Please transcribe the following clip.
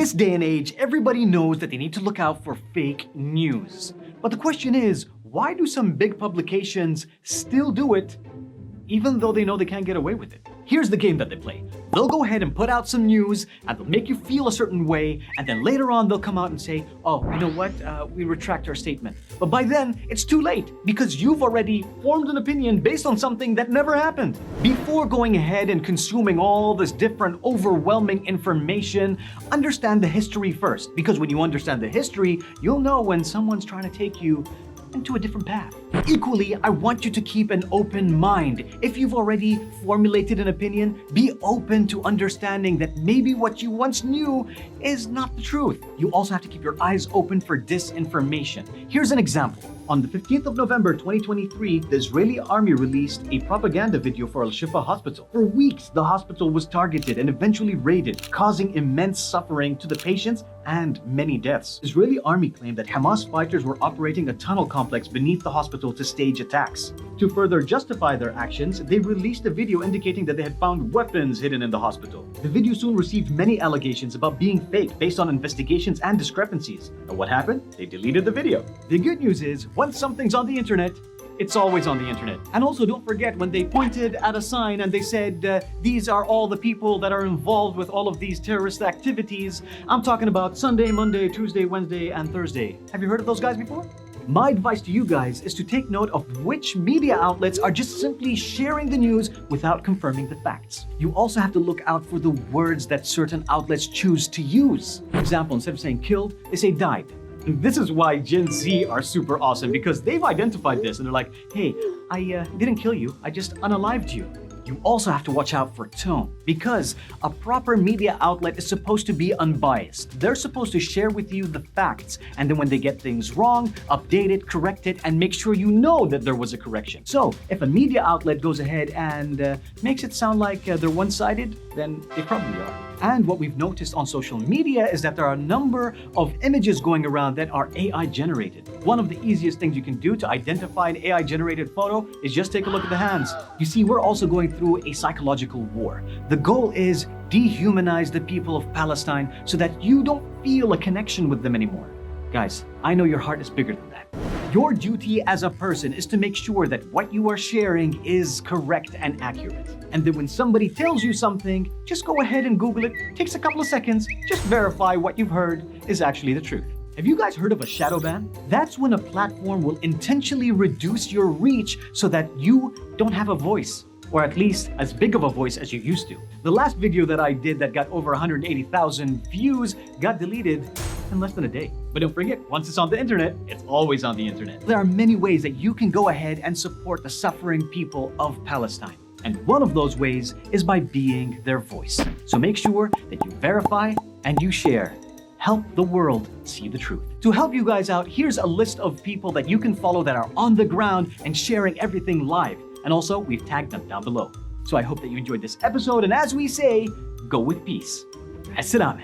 this day and age, everybody knows that they need to look out for fake news. But the question is, why do some big publications still do it, even though they know they can't get away with it? Here's the game that they play. They'll go ahead and put out some news, and they'll make you feel a certain way, and then later on they'll come out and say, oh, you know what, we retract our statement. But by then, it's too late, because you've already formed an opinion based on something that never happened. Before going ahead and consuming all this different overwhelming information, understand the history first, because when you understand the history, you'll know when someone's trying to take you into a different path. Equally, I want you to keep an open mind. If you've already formulated an opinion, be open to understanding that maybe what you once knew is not the truth. You also have to keep your eyes open for disinformation. Here's an example. On the 15th of November 2023, the Israeli army released a propaganda video for Al-Shifa hospital. For weeks, the hospital was targeted and eventually raided, causing immense suffering to the patients and many deaths. Israeli army claimed that Hamas fighters were operating a tunnel complex beneath the hospital to stage attacks. To further justify their actions, they released a video indicating that they had found weapons hidden in the hospital. The video soon received many allegations about being fake based on investigations and discrepancies. And what happened? They deleted the video. The good news is, once something's on the internet, it's always on the internet. And also don't forget when they pointed at a sign and they said, these are all the people that are involved with all of these terrorist activities. I'm talking about Sunday, Monday, Tuesday, Wednesday, and Thursday. Have you heard of those guys before? My advice to you guys is to take note of which media outlets are just simply sharing the news without confirming the facts. You also have to look out for the words that certain outlets choose to use. For example, instead of saying killed, they say died. This is why Gen Z are super awesome, because they've identified this and they're like, hey, I didn't kill you, I just unalived you. You also have to watch out for tone, because a proper media outlet is supposed to be unbiased. They're supposed to share with you the facts, and then when they get things wrong, update it, correct it, and make sure you know that there was a correction. So if a media outlet goes ahead and makes it sound like they're one-sided, then they probably are. And what we've noticed on social media is that there are a number of images going around that are AI generated. One of the easiest things you can do to identify an AI generated photo is just take a look at the hands. You see, we're also going through a psychological war. The goal is dehumanize the people of Palestine so that you don't feel a connection with them anymore. Guys, I know your heart is bigger than that. Your duty as a person is to make sure that what you are sharing is correct and accurate. And then when somebody tells you something, just go ahead and Google it. Takes a couple of seconds. Just verify what you've heard is actually the truth. Have you guys heard of a shadow ban? That's when a platform will intentionally reduce your reach so that you don't have a voice, or at least as big of a voice as you used to. The last video that I did that got over 180,000 views got deleted in less than a day. But don't forget, once it's on the internet, it's always on the internet. There are many ways that you can go ahead and support the suffering people of Palestine. And one of those ways is by being their voice. So make sure that you verify and you share. Help the world see the truth. To help you guys out, here's a list of people that you can follow that are on the ground and sharing everything live. And also, we've tagged them down below. So I hope that you enjoyed this episode, and as we say, go with peace. As-salaam.